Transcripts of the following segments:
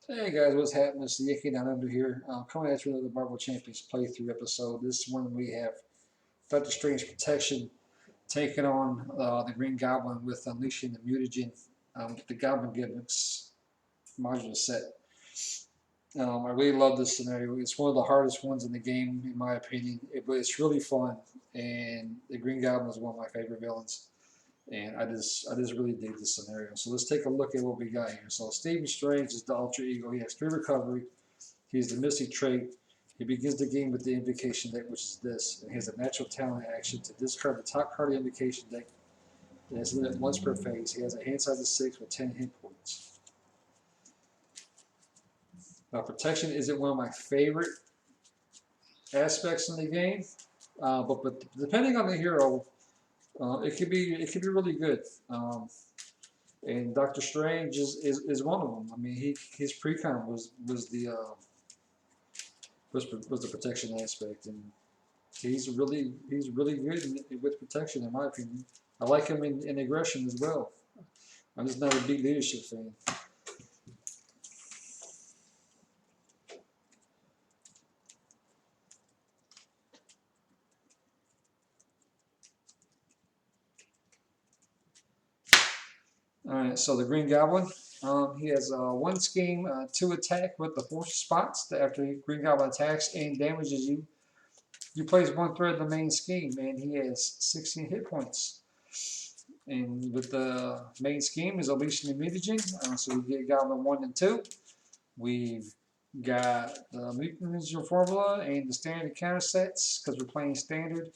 Hey guys, what's happening? It's the Yiki Down Under here. Coming at you with another Marvel Champions playthrough episode. This one we have Doctor Strange Protection taking on the Green Goblin with Unleashing the Mutagen with the Goblin Gimmicks modular set. I really love this scenario. It's one of the hardest ones in the game, in my opinion, but it's really fun. And the Green Goblin is one of my favorite villains. And I just really dig this scenario. So let's take a look at what we got here. So Stephen Strange is the alter ego. He has 3 recovery. He's the mystic trait. He begins the game with the invocation deck, which is this, and he has a natural talent action to discard the top card of the invocation deck. It has limit once per phase. He has a hand size of 6 with 10 hit points. Now, protection isn't one of my favorite aspects in the game, but depending on the hero, it could be really good. And Doctor Strange is one of them. I mean, his precon was the protection aspect, and he's really good with protection in my opinion. I like him in aggression as well. I'm just not a big leadership fan. All right, so the Green Goblin, he has 1 scheme, 2 attack with the force spots. After Green Goblin attacks and damages you, you place 1 threat of the main scheme, and he has 16 hit points. And with the main scheme is Unleashing the Mutagen, so we get Goblin 1 and 2. We've got the Mutagen formula and the standard counter sets because we're playing standard.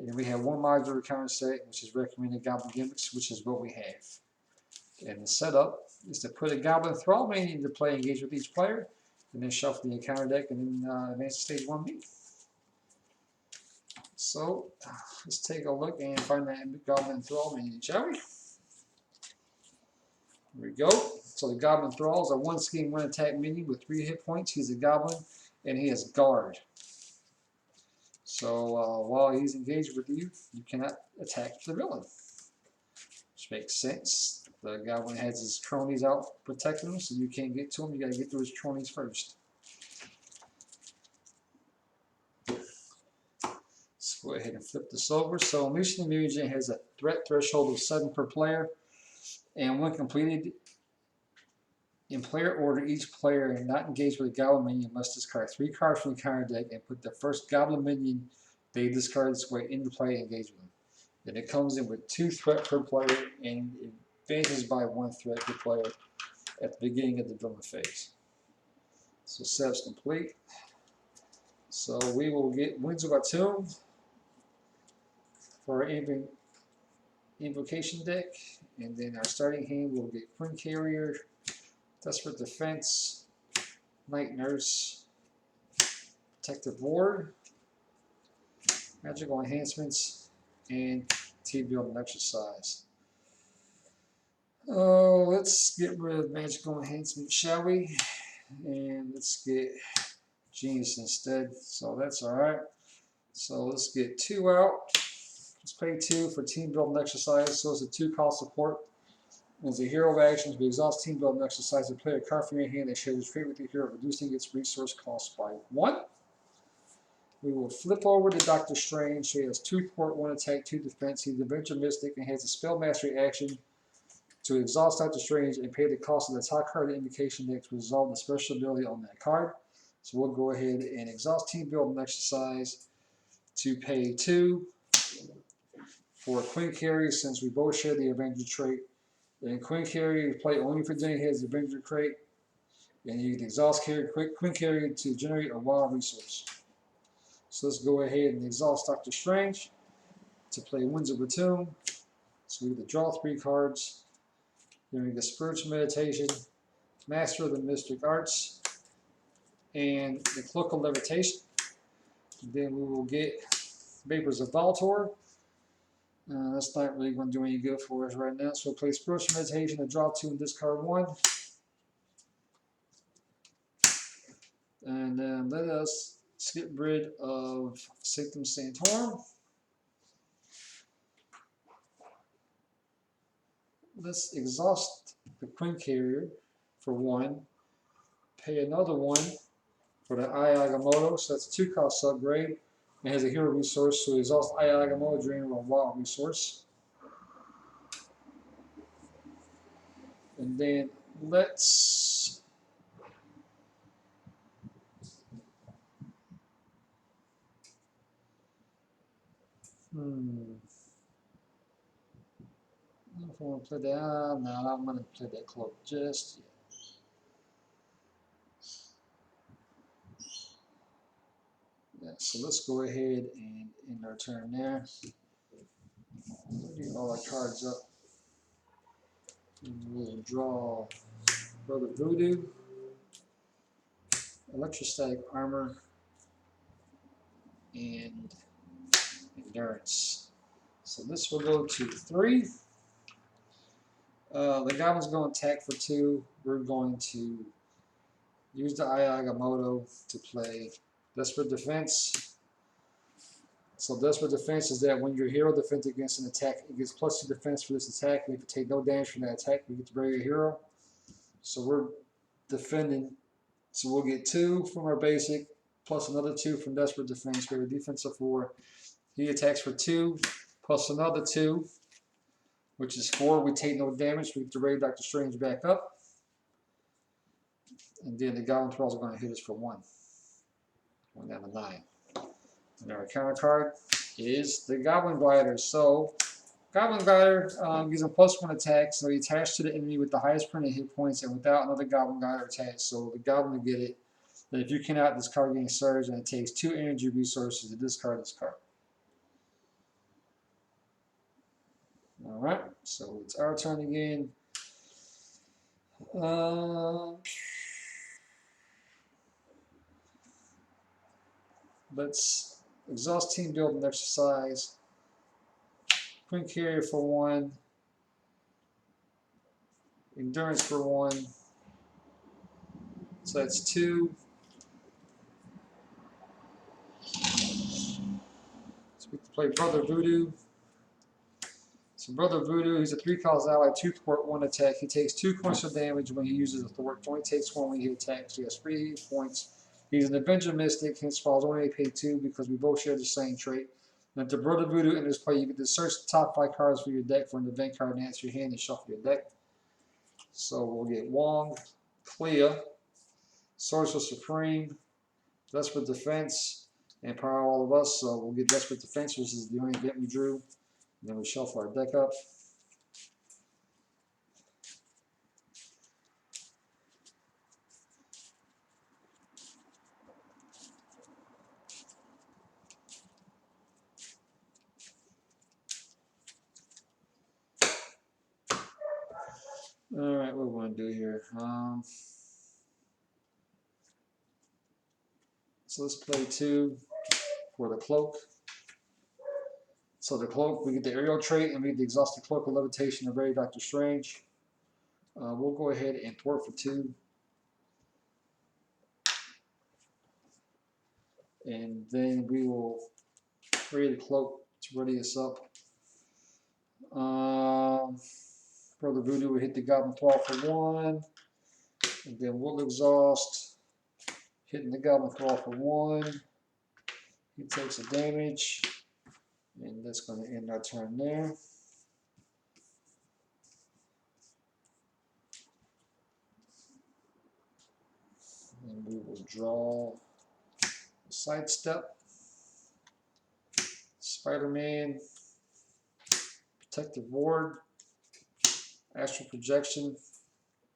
And we have 1 modular counter set, which is recommended Goblin Gimmicks, which is what we have. And the setup is to put a Goblin Thrall main into play, engage with each player, and then shuffle the encounter deck, and then advance to stage 1B. So let's take a look and find that Goblin Thrall main, shall we? There we go. So the Goblin Thrall is a 1 scheme, 1 attack minion with 3 hit points. He's a Goblin, and he has Guard. So while he's engaged with you, you cannot attack the villain, which makes sense. The Goblin has his cronies out protecting him, so you can't get to him. You got to get through his cronies first. Let's go ahead and flip this over. So Unleashing the Mutagen has a threat threshold of 7 per player, and when completed in player order, each player not engaged with a Goblin minion must discard 3 cards from the counter deck and put the first Goblin minion they discard this way into play and engage with them. Then it comes in with 2 threat per player and it advances by 1 threat per player at the beginning of the villain phase. So setup's complete. So we will get Winds of Tomb for our invocation deck, and then our starting hand will get Queen Carrier, Desperate Defense, Night Nurse, Protective Ward, Magical Enhancements, and Team Building Exercise. Oh, let's get rid of Magical Enhancement, shall we? And let's get Genius instead. So that's alright. So let's get 2 out. Let's pay 2 for Team Building Exercise. So it's a 2 cost support. As a hero of actions, we exhaust Team Building Exercise and play a card from your hand that shares its trait with your hero, reducing its resource cost by 1. We will flip over to Doctor Strange. He has 2 support, 1 attack, 2 defense. He's a Adventure Mystic and has a Spell Mastery action to exhaust Doctor Strange and pay the cost of the top card of the invocation deck to resolve the special ability on that card. So we'll go ahead and exhaust Team Building Exercise to pay 2 for Queen Carrier, since we both share the Avenger trait. And Queen Carrier, you play only for Jenny has the Avenger trait, and you can exhaust Queen Carrier to generate a wild resource. So let's go ahead and exhaust Doctor Strange to play Winds of Tomb. So we get to draw 3 cards. Then we get Spiritual Meditation, Master of the Mystic Arts, and the Cloak of Levitation. Then we will get Vapors of Voltor. That's not really going to do any good for us right now. So we'll play Spiritual Meditation to draw 2 and discard 1. And then let us get rid of Sanctum Sanctorum. Let's exhaust the Queen Carrier for 1. pay another 1 for the Eye Agamotto, so that's a 2 cost upgrade. It has a hero resource, so exhaust Eye Agamotto drain a wild resource. And then let's I don't know if I want to play that. No, I'm going to play that cloak just yet. Yeah, so let's go ahead and end our turn there. We'll get all our cards up. And we'll draw Brother Voodoo, Electrostatic Armor, and Endurance. So this will go to 3. The Goblin's going to attack for 2. We're going to use the Eye Agamotto to play Desperate Defense. So Desperate Defense is that when your hero defends against an attack, it gets +2 defense for this attack. We have to take no damage from that attack. We get to bury your hero. So we're defending. So we'll get 2 from our basic, plus another 2 from Desperate Defense. We have a defense of 4. He attacks for 2, plus another 2, which is 4. We take no damage. We get to raid Dr. Strange back up. And then the Goblin Thralls are going to hit us for 1. 1 down to 9. And our counter card is the Goblin Glider. So, Goblin Glider gives a +1 attack, so he attached to the enemy with the highest printed hit points and without another Goblin Glider attached. So, the Goblin will get it. Then, if you cannot, this card gains surge and it takes 2 energy resources to discard this card. Alright, so it's our turn again. Let's exhaust team build and exercise. Queen Carrier for 1. Endurance for 1. So that's 2. So we can play Brother Voodoo. So Brother Voodoo, he's a 3-cost ally, 2 thwart, 1 attack. He takes 2 points of damage when he uses a thwart. Only takes 1 when he attacks. He has 3 points. He's an Avenger Mystic, hence falls only pay 2 because we both share the same trait. And if the Brother Voodoo enters play, you get to search the top 5 cards for your deck for an event card and answer your hand and shuffle your deck. So we'll get Wong, Clea, Sorcerer Supreme, Desperate Defense, and Power All of Us. So we'll get Desperate Defense, which is the only event we drew. And then we shuffle our deck up. All right, what we want to do here? So let's play 2 for the cloak. So the cloak, we get the aerial trait, and we get the exhausted cloak of levitation of very Dr. Strange. We'll go ahead and thwart for 2. And then we will create a cloak to ready us up. Brother Voodoo will hit the Goblin Thrall for 1. And then we'll exhaust, hitting the Goblin Thrall for 1. He takes a damage. And that's going to end our turn there. And we will draw Sidestep, Spider-Man, Protective Ward, Astral Projection,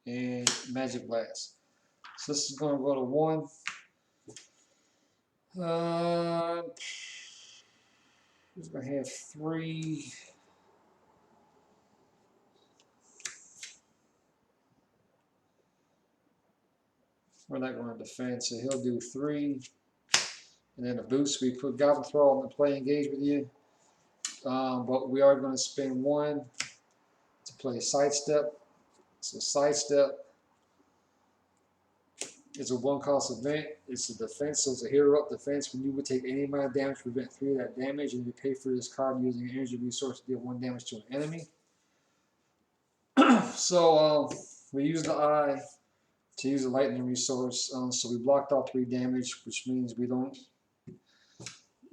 and Magic Blast. So this is going to go to 1. He's going to have 3. We're not going to defend, so he'll do 3. And then a boost, we put Goblin Thrall in the play engage with you. But we are going to spend 1 to play Sidestep. So Sidestep is a 1-cost event. It's a defense, so it's a hero up defense. When you would take any amount of damage, prevent 3 of that damage, and you pay for this card using an energy resource to deal 1 damage to an enemy. So we use the eye to use a lightning resource. So we blocked all 3 damage, which means we don't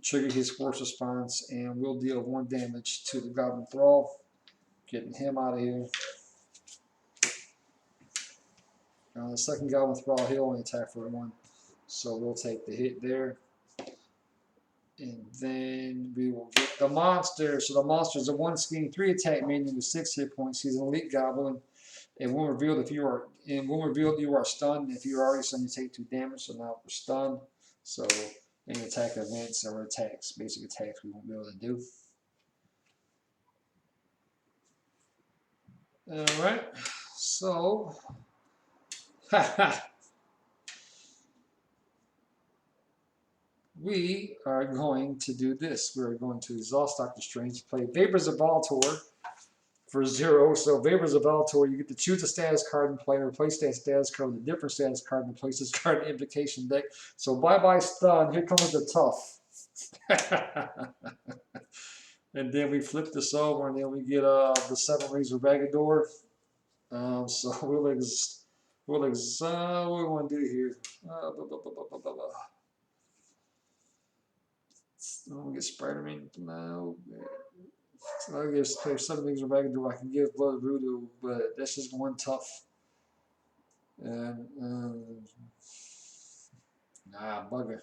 trigger his force response, and we'll deal 1 damage to the Goblin Thrall, getting him out of here. The second Goblin Thrall, he'll only attack for 1, so we'll take the hit there. And then we will get the monster. So the monster is a 1 scheme, 3 attack minion with 6 hit points. He's an elite goblin. And when revealed, you are stunned. If you are already stunned, you take 2 damage. So now we're stunned. So any attack events or attacks, basic attacks, we won't be able to do. Alright. So we are going to do this. We're going to exhaust Dr. Strange, play Vapors of Baltor for 0. So Vapors of Baltor, you get to choose a status card and play, replace that status card with a different status card and replace this card in the invocation deck. So bye-bye stun. Here comes the tough. And then we flip this over, and then we get the 7 Rings of Ragador. So what we want to do here? I'll get Spider-Man now. So I guess there's 7 Rings of Ragador. I can give Blood Voodoo, but that's just 1 tough. And nah, bugger.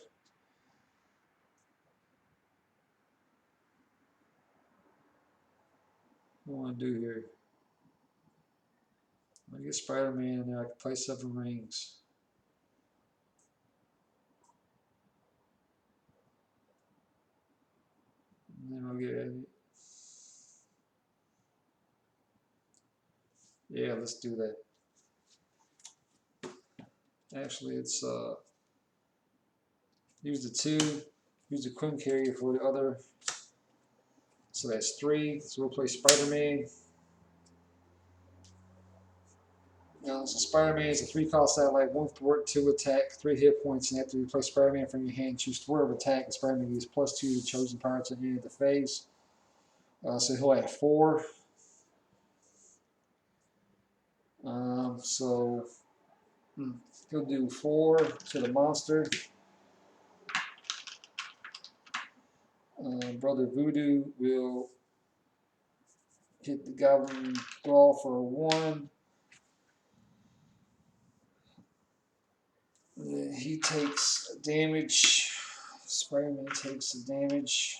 What do I want to do here? I'm going to get Spider-Man, and then I can play 7 Rings. And then I'll get... Yeah, let's do that. Actually, it's... use the 2. Use the Quim Carrier for the other. So that's 3. So we'll play Spider-Man. So Spider-Man is a 3-cost satellite, 1 thwart, 2 attack, 3 hit points, and after you play Spider-Man from your hand, choose thwart of attack, and Spider-Man gives +2 to chosen parts at the end of the phase. So he'll have 4. So he'll do 4 to the monster. Brother Voodoo will hit the Goblin Thrall for 1. And then he takes damage. Spider-Man takes the damage.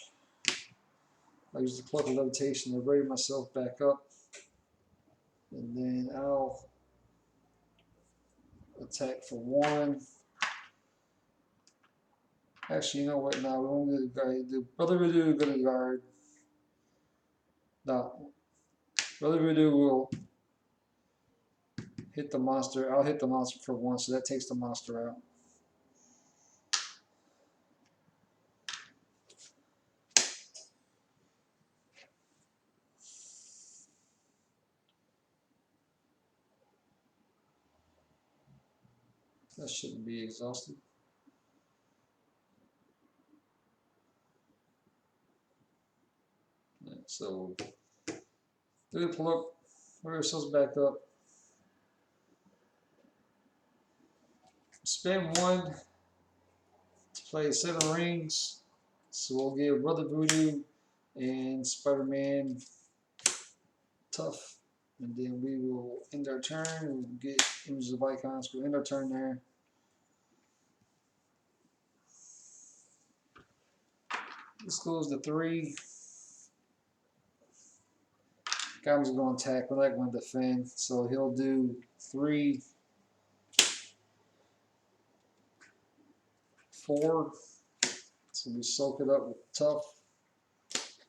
I use the Plug of Levitation to raise myself back up. And then I'll attack for 1. Actually, you know what? No, we won't do the guard. The Brother Voodoo go to the guard. No. Brother Voodoo will hit the monster. I'll hit the monster for 1, so that takes the monster out. That shouldn't be exhausted. Right, so do the plug, bring ourselves back up. Spend 1 to play 7 Rings. So we'll give Brother Voodoo and Spider-Man tough. And then we will end our turn. We'll get images of icons. We'll end our turn there. This goes to 3. Goblin's going to attack. We're not going to defend. So he'll do 3, 4. So we soak it up with tough.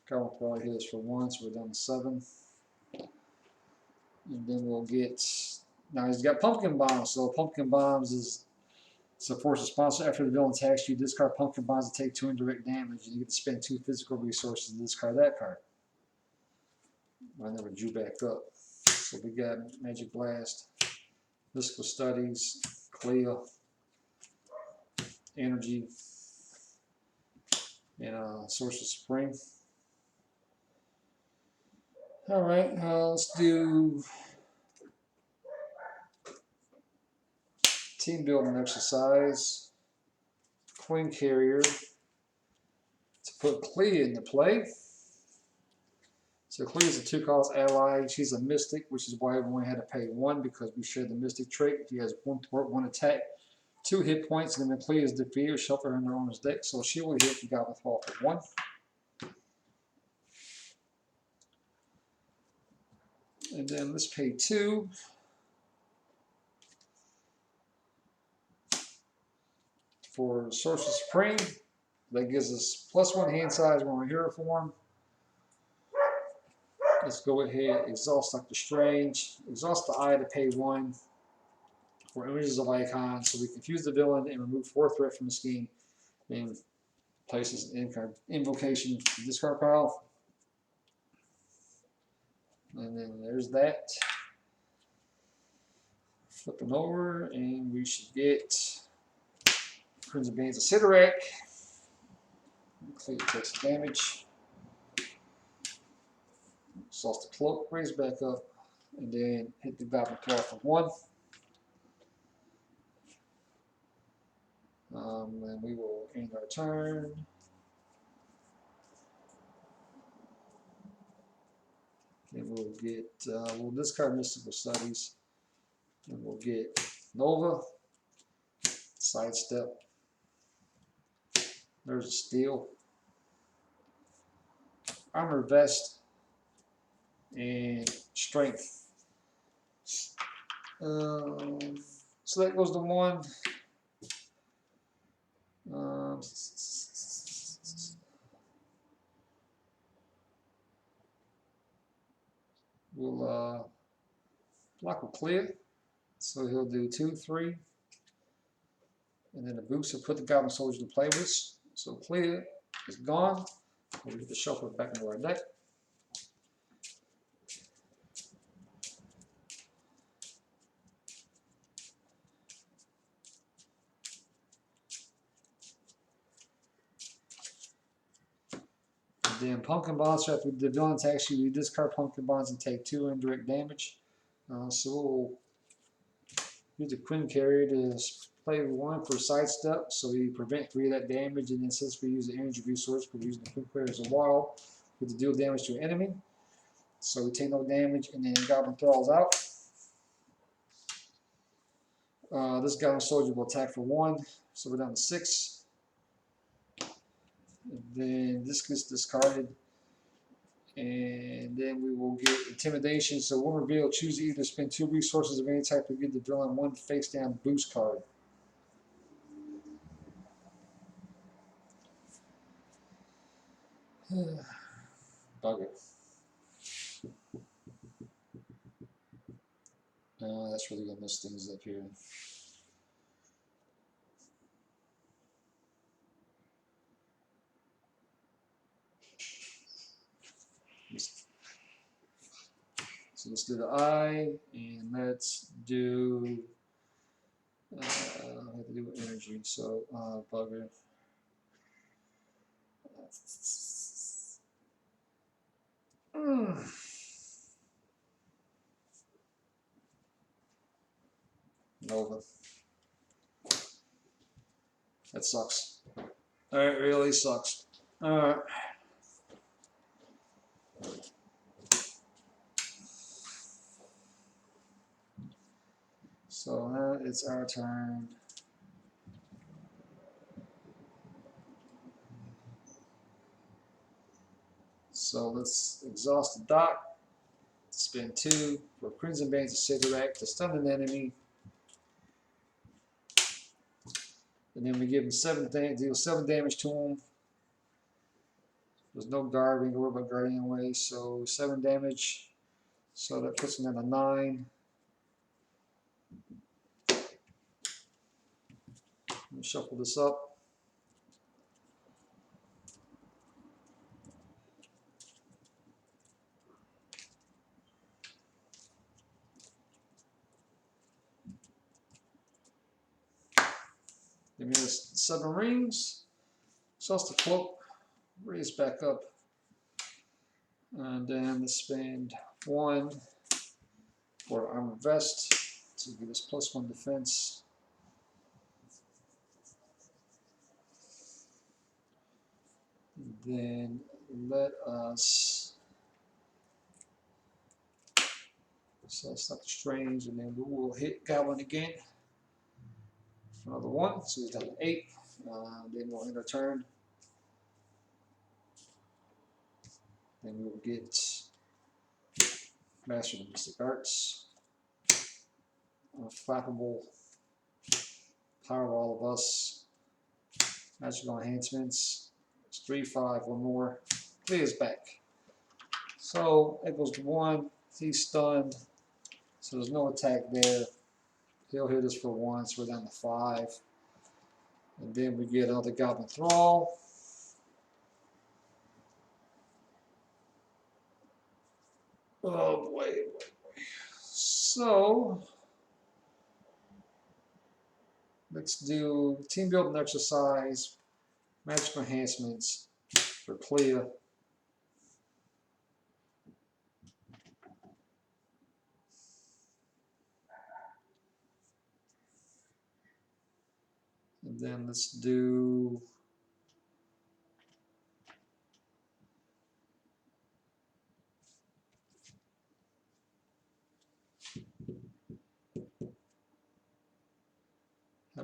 Goblin probably hit us for 1, so we're down to 7. And then we'll get, now he's got Pumpkin Bombs. So Pumpkin Bombs is a force response. After the villain attacks you, discard Pumpkin Bombs to take 2 indirect damage, and you get to spend 2 physical resources to discard that card. I never drew back up. So we got Magic Blast, Mystical Studies, Clea, Energy, and Source of Spring. Alright, let's do team building exercise. Queen Carrier to put Clea into play. So Clea is a 2-cost ally. She's a mystic, which is why we only had to pay 1 because we share the mystic trait. She has 1 thwart, 1 attack, 2 hit points, and then when Clea is defeated, shuffle her in her owner's deck. So she will hit the Goblin Thrall for 1. And then let's pay 2. For Sorcerer Supreme. That gives us +1 hand size when we're hero form. Let's go ahead, exhaust Dr. Strange, exhaust the eye to pay 1 for images of icons, so we confuse the villain and remove 4 threat from the scheme, and places an invocation discard pile. And then there's that. Flipping over, and we should get Crimson Bands of Sidorak. Clear takes damage. Exhaust the cloak, raise back up, and then hit the Goblin Claw for 1. And we will end our turn. And we'll get, we'll discard Mystical Studies. And we'll get Nova, Sidestep. There's a Steel, Armor Vest, and Strength. So that goes to 1. We'll block will clear, so he'll do 2, 3, and then the boost will put the Goblin Soldier to play with. So clear is gone. We'll get the shuffle back into our deck. Then Pumpkin Bonds, after the villain attacks you, you discard Pumpkin Bonds and take 2 indirect damage. So we'll use the Queen Carrier to play 1 for Sidestep, so we prevent 3 of that damage. And then since we use the energy resource, we're using the Queen Carrier as a wild, we have to deal damage to an enemy. So we take no damage, and then Goblin Thrall is out. This Goblin Soldier will attack for 1, so we're down to 6. And then this gets discarded. And then we will get Intimidation. So when revealed, choose to either spend 2 resources of any type to give the villain 1 face down boost card. Bugger. That's really gonna mess things up here. So let's do the eye, and let's do. I have to do with energy. So bugger. Nova. That sucks. That really sucks. Alright. So now it's our turn. So let's exhaust the dock. Spend 2 for Crimson Bands of Sidorak to stun an enemy. And then we give him 7 damage, deal 7 damage to him. There's no guard, we can worry about guarding anyway, so 7 damage. So that puts him at a 9. Let me shuffle this up. Give me this 7 rings. Exhaust the cloak. Raise back up. And then let's spend 1 for armor vest to give us +1 defense. Then let us stop the strange, and then we will hit Goblin again. Another 1, so he's down to 8. Then we'll end our turn. Then we will get Master of the Mystic Arts, Unflappable, Power All of Us, Magical Enhancements. It's 3, 5, one more. Leah's back. So it goes to 1. He's stunned, so there's no attack there. He'll hit us for 1, so we're down to 5. And then we get another Goblin Thrall. Oh boy. So let's do team building exercise, magical enhancements for Clea. And then let's do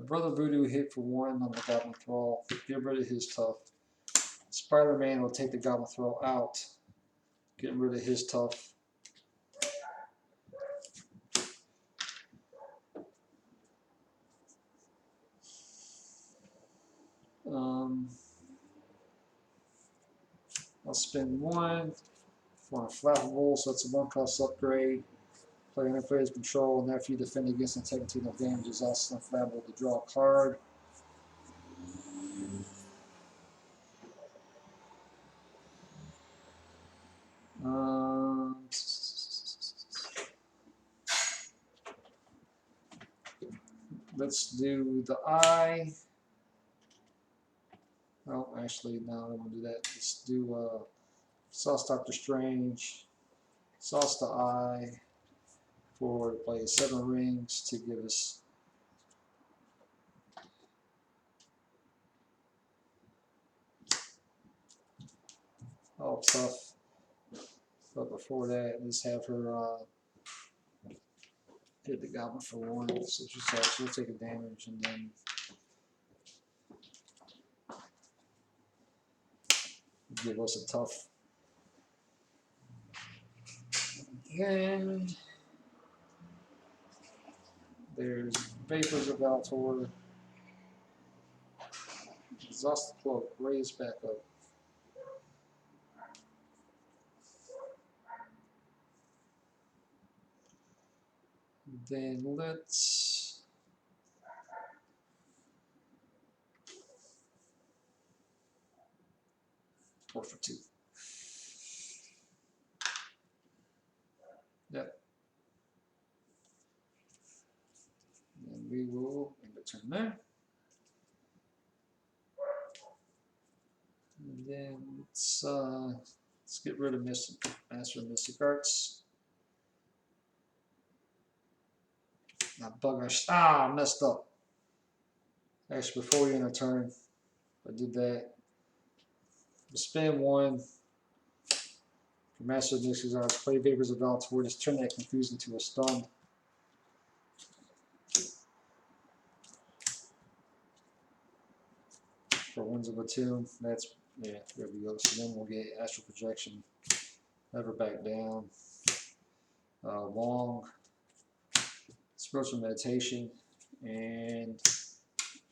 Brother Voodoo hit for 1 on the Goblin Thrall. Get rid of his tough. Spider-Man will take the Goblin Thrall out. Getting rid of his tough. I'll spend 1 for Unflappable, so it's a 1-cost upgrade. Player under player's control, and after you defend against and take 2 no damage, is also Unflappable to draw a card. Let's do the eye. Oh, actually, no, I don't want to do that. Let's do Sauce Doctor Strange, Sauce the Eye for play 7 rings to give us all tough. But before that, let's have her hit the Goblin for 1. So she'll take a damage, and then give us a tough. Then there's Vapors of Valtor. Exhaust the Cloak, raise back up. Then let's 4 for 2. Yep. And we will end the turn there. And then let's get rid of Master of Mystic Arts. Now I messed up. Actually, before we end our turn, I did that. We'll spend 1 for Master of Mystic Arts. Play Vapors of Valtor. Just turn that Confused into a stun. For Winds of Attune. That's, yeah, there we go. So then we'll get Astral Projection. Never back down. Long. Spiritual Meditation. And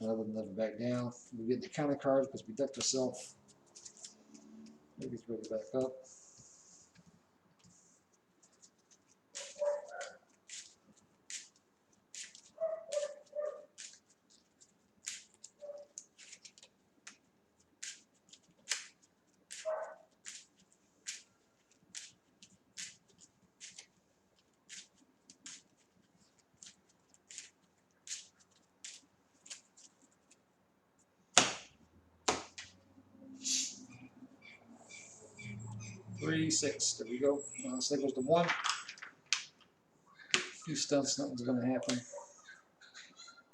another Never Back Down. We get the counter cards because we ducked ourselves. Maybe throw it back up. Three, 6. There we go. So that goes to 1. Few stunts, nothing's going to happen.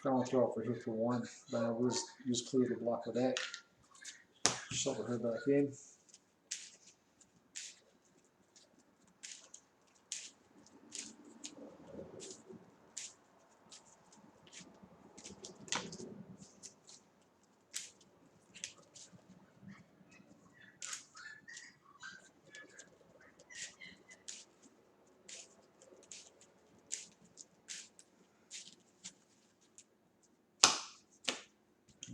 I'm going to throw up for here for 1. But I will use Clear to block with that. Shuffle her back in.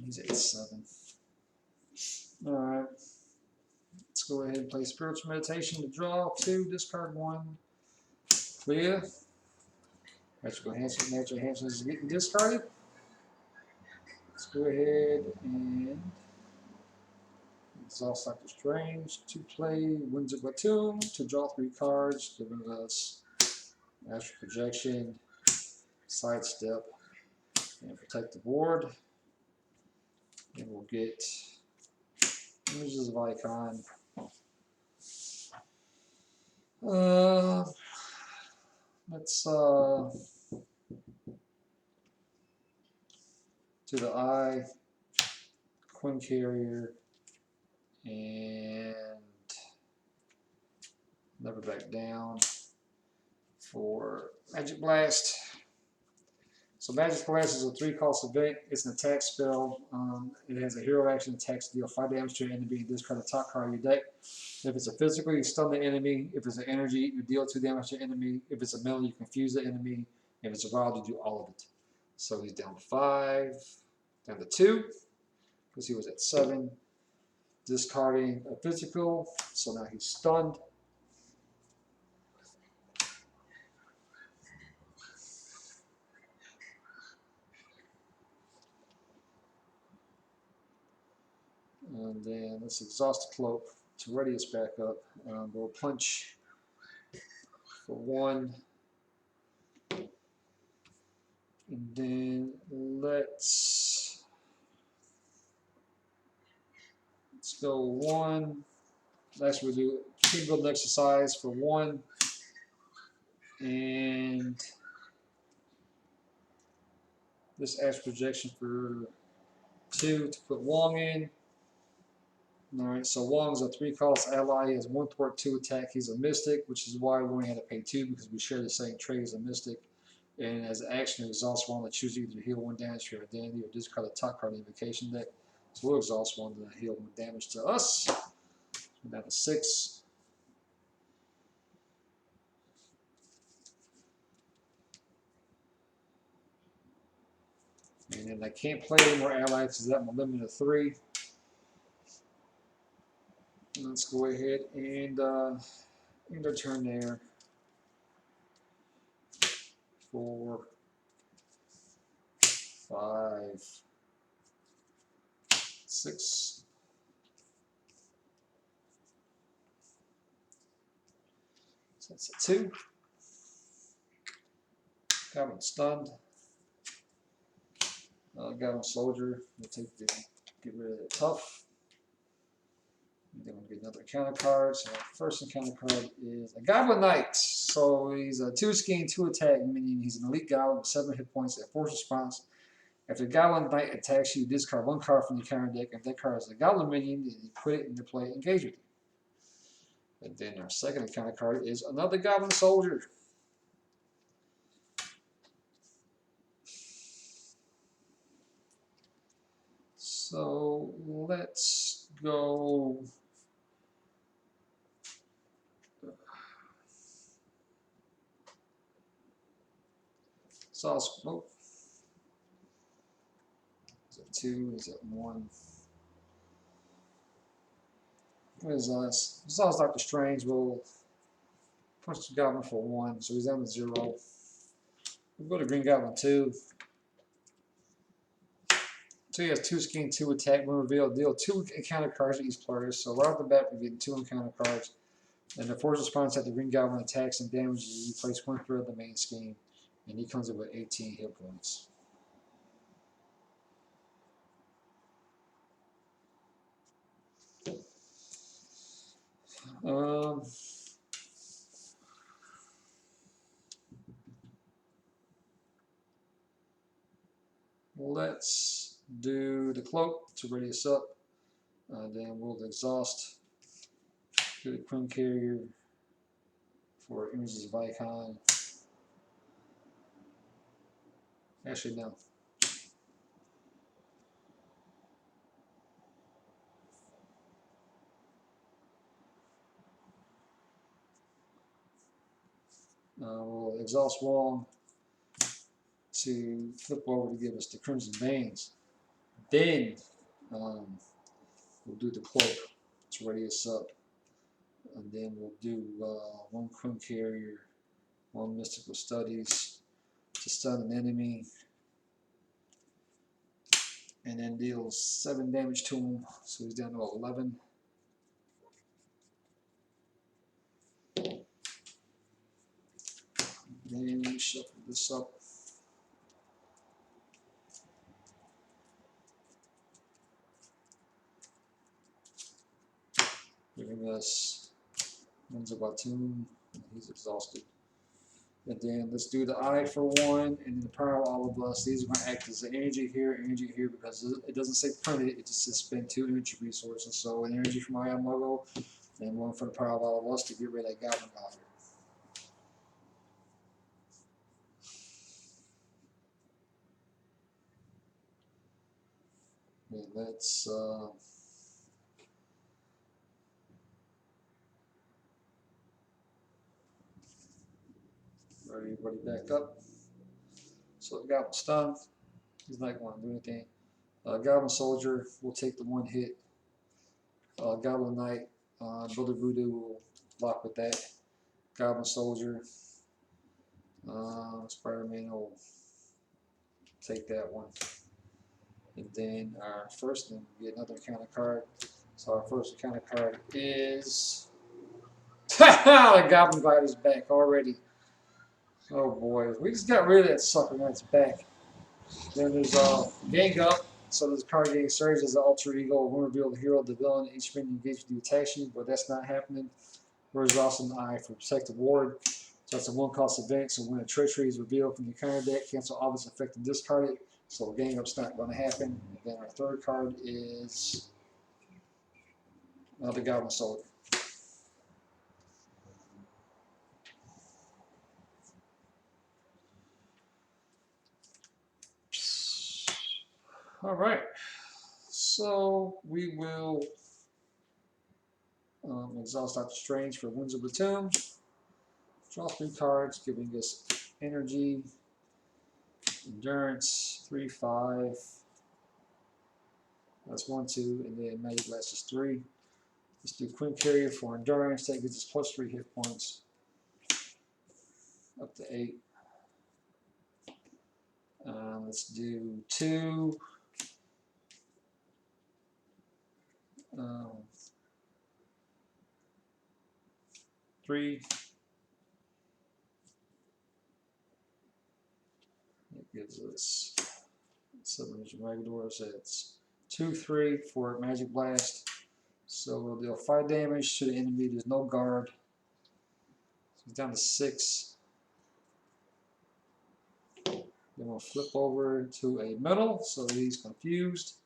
He's at 7. Alright. Let's go ahead and play Spiritual Meditation to draw 2, discard 1. Clear. Magical Enhancement is getting discarded. Let's go ahead and exhaust Doctor Strange to play Winds of Platoon to draw 3 cards, giving us Astral Projection, Sidestep, and Protect the board. And we'll get Images of Icon. Let's to the Eye, Queen Carrier, and Never Back Down for Magic Blast. So Magic Blast is a 3-cost event. It's an attack spell. It has a hero action attacks to deal 5 damage to an enemy and discard the top card of your deck. If it's a physical, you stun the enemy. If it's an energy, you deal 2 damage to the enemy. If it's a mental, you confuse the enemy. If it's a wild, you do all of it. So he's down to 5, down to 2, because he was at 7. Discarding a physical, so now he's stunned. And then let's exhaust the cloak to ready us back up. We'll punch for 1. And then let's go 1. Next we'll do team building exercise for 1. And this Astral Projection for 2 to put Wong in. Alright, so Wong's a 3-cost ally. He has 1 thwart, 2 attack. He's a mystic, which is why we only had to pay 2 because we share the same trait as a mystic. And as an action, exhaust 1 to choose either heal 1 damage to your identity or discard a top card invocation deck. So we'll exhaust 1 to heal 1 damage to us. We're down to 6. And then I can't play any more allies because I'm limited to 3. Let's go ahead and end our turn there. 4, 5, 6. So that's a 2. Goblin stunned. Goblin soldier. We'll get rid of the tough. And then we'll get another encounter card. So our first encounter card is a Goblin Knight. So he's a 2-scheme, 2 attack, meaning he's an elite goblin with 7 hit points at force response. After the Goblin Knight attacks you, discard 1 card from the counter deck. If that card is a Goblin minion, then you put it into play, engage with it. And then our second encounter card is another Goblin Soldier. So let's go. Sauce. Oh. Is it 2? Is it 1? What is this? Sauce Doctor Strange will punch the Goblin for 1, so he's down to 0. We'll go to Green Goblin 2. So he has 2-scheme, 2 attack. When revealed, deal 2 encounter cards to each player. So right off the bat, we're getting 2 encounter cards. And the force response at the Green Goblin attacks and damages, you place 1 threat of the main scheme. And he comes in with 18 hit points. Let's do the cloak to ready us up. Then we'll exhaust to the Queen Carrier for images of icon. Actually, no. We'll exhaust Wong to flip over to give us the Crimson Veins. Then we'll do the cloak to ready us up. And then we'll do one Queen Carrier, one Mystical Studies to stun an enemy. And then deal 7 damage to him, so he's down to 11. Then we shuffle this up. Giving us Winds of Batum. He's exhausted. And then let's do the eye for 1, and then the power of all of us. These are going to act as the energy here, because it doesn't say print it, it just says spend 2 energy resources. So an energy from my logo, and 1 for the power of all of us to get rid of that Goblin guy here. And let's ready everybody back up. So the Goblin stunned. He's not going to do anything. Goblin Soldier will take the 1 hit. Goblin Knight, Brother Voodoo will block with that. Goblin Soldier, Spider-Man will take that 1. And then our first thing, we get another encounter card. So our first encounter card is the Goblin Glider's back already. Oh boy, we just got rid of that sucker, now it's back. Then there's Gang Up. So this card getting surged as an alter ego when reveal the hero of the villain each spin engaged with the attack, but that's not happening. Whereas also an eye for Protective Ward. So that's a 1-cost event, so when a treachery is revealed from the encounter deck, cancel all this effect and discard it. So Gang Up's not going to happen. And then our third card is the Goblin Soldier. All right. So we will exhaust Dr. Strange for Winds of the Tomb. Draw 3 cards, giving us energy, endurance, 3, 5. That's 1, 2, and then Magic Blast is 3. Let's do Queen Carrier for endurance. That gives us plus 3 hit points, up to 8. Let's do 2. 3. That gives us 7 regular. So it's 2, 3 for Magic Blast. So we'll deal 5 damage to the enemy. There's no guard. So it's down to 6. Then we'll flip over to a metal so that he's confused.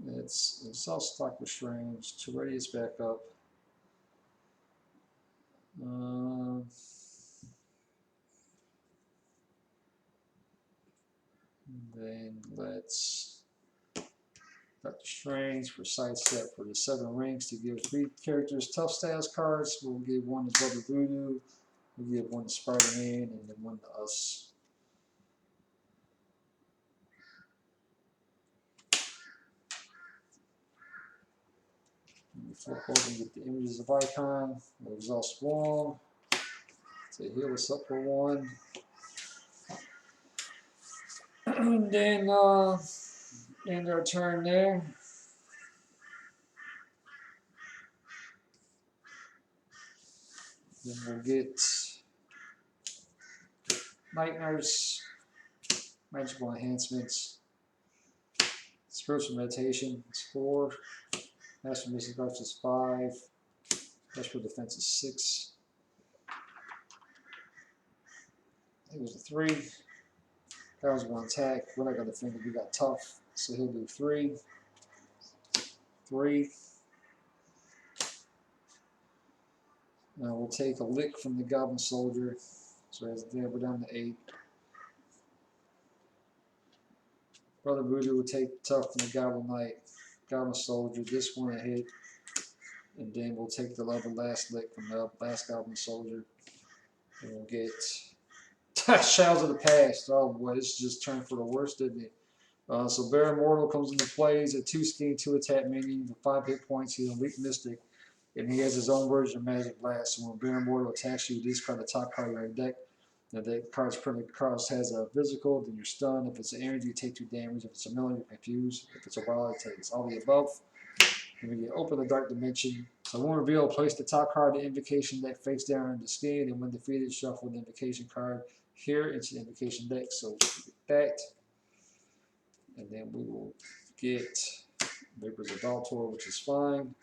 It's exhaust Dr. Strange to ready us back up. Then let's Dr. Strange for sidestep for the 7 rings to give 3 characters tough status cards. We'll give 1 to Brother Voodoo, we'll give 1 to Spider-Man, and then 1 to us. We flip over and get the images of icon. We'll exhaust Wong to heal us up for 1. And then end our turn there. Then we'll get Night Nurse, Magical Enhancements, Spiritual Meditation is 4, Master Mystic Arts is 5, Special Defense is 6. It was a 3. That was 1 attack. We're not going to think we got tough, so he'll do 3. 3. Now we'll take a lick from the Goblin Soldier. So as there, we're down to 8. Brother Voodoo will take tough from the Goblin Knight. Goblin Soldier, this one a hit. And then we'll take the last lick from the last Goblin Soldier. And we'll get Shadows of the Past. Oh boy, this just turned for the worst, didn't it? So Baron Mortal comes into play. He's a 2 skin, 2 attack minion with 5 hit points. He's a weak mystic. And he has his own version of Magic Blast. So when Baron Mortal attacks you, discard the top card of your deck. Now that card's permanent cost has a physical, then you're stunned. If it's an energy, you take 2 damage. If it's a melee, you're confused. If it's a wild, it takes all the above. And we get Open the Dark Dimension. So when revealed, place the top card of the invocation deck face down in the skin, and when defeated, shuffle the invocation card here into the invocation deck. So we get that. And then we will get Vapors of Valtor, which is fine.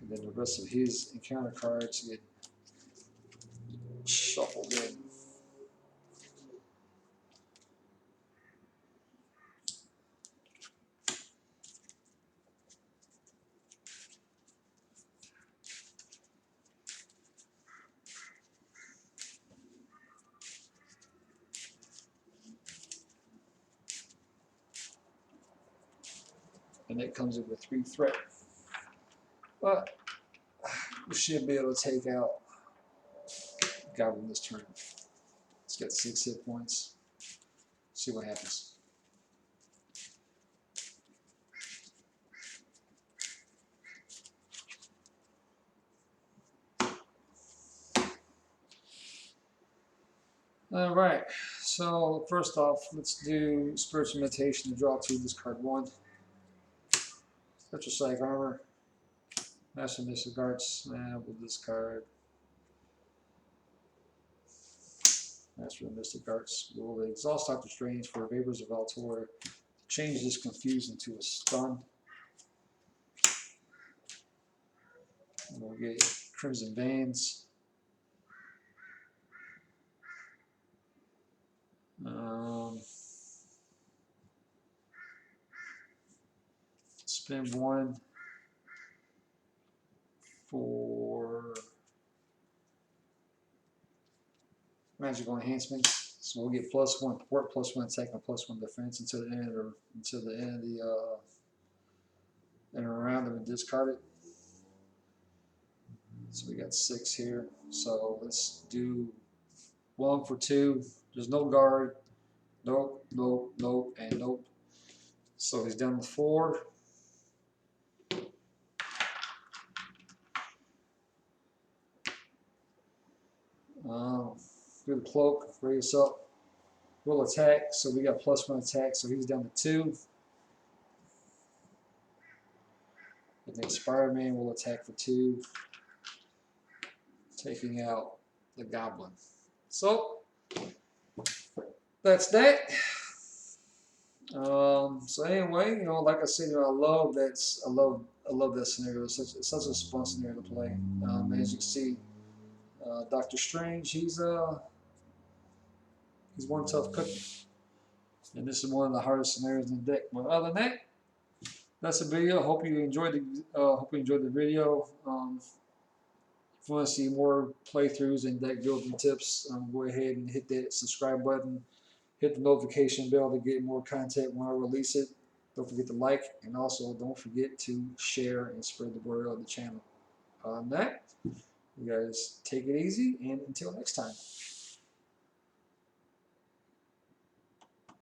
And then the rest of his encounter cards get shuffled in. And that comes in with 3 threat. But we should be able to take out Goblin this turn. It's got 6 hit points. See what happens. Alright, so first off, let's do Spiritual Meditation to draw 2, discard 1. Spiritual Psych Armor. Master Mystic Arts, we'll discard. Master of Mystic Arts. We'll exhaust Dr. Strange for Vapors of Valtor. Change this Confuse into a Stun. And we'll get Crimson Bands. Spend 1 for magical enhancements. So we'll get +1 port, +1 attack, and +1 defense until the end of the round, and we discard it. So we got 6 here. So let's do 1 for 2. There's no guard. Nope, nope, nope, and nope. So he's down to 4. Do the cloak, raise us up. We'll attack, so we got +1 attack, so he's down to 2. And then Spider-Man will attack for 2, taking out the Goblin. So that's that. So anyway, like I said, I love that scenario. It's such a fun scenario to play. As you can see, Doctor Strange, he's one tough cookie, and this is one of the hardest scenarios in the deck. But other than that, that's the video. Hope you enjoyed the video. If you want to see more playthroughs and deck building tips, go ahead and hit that subscribe button. Hit the notification bell to get more content when I release it. Don't forget to like, and also don't forget to share and spread the word of the channel. On that, you guys take it easy, and until next time.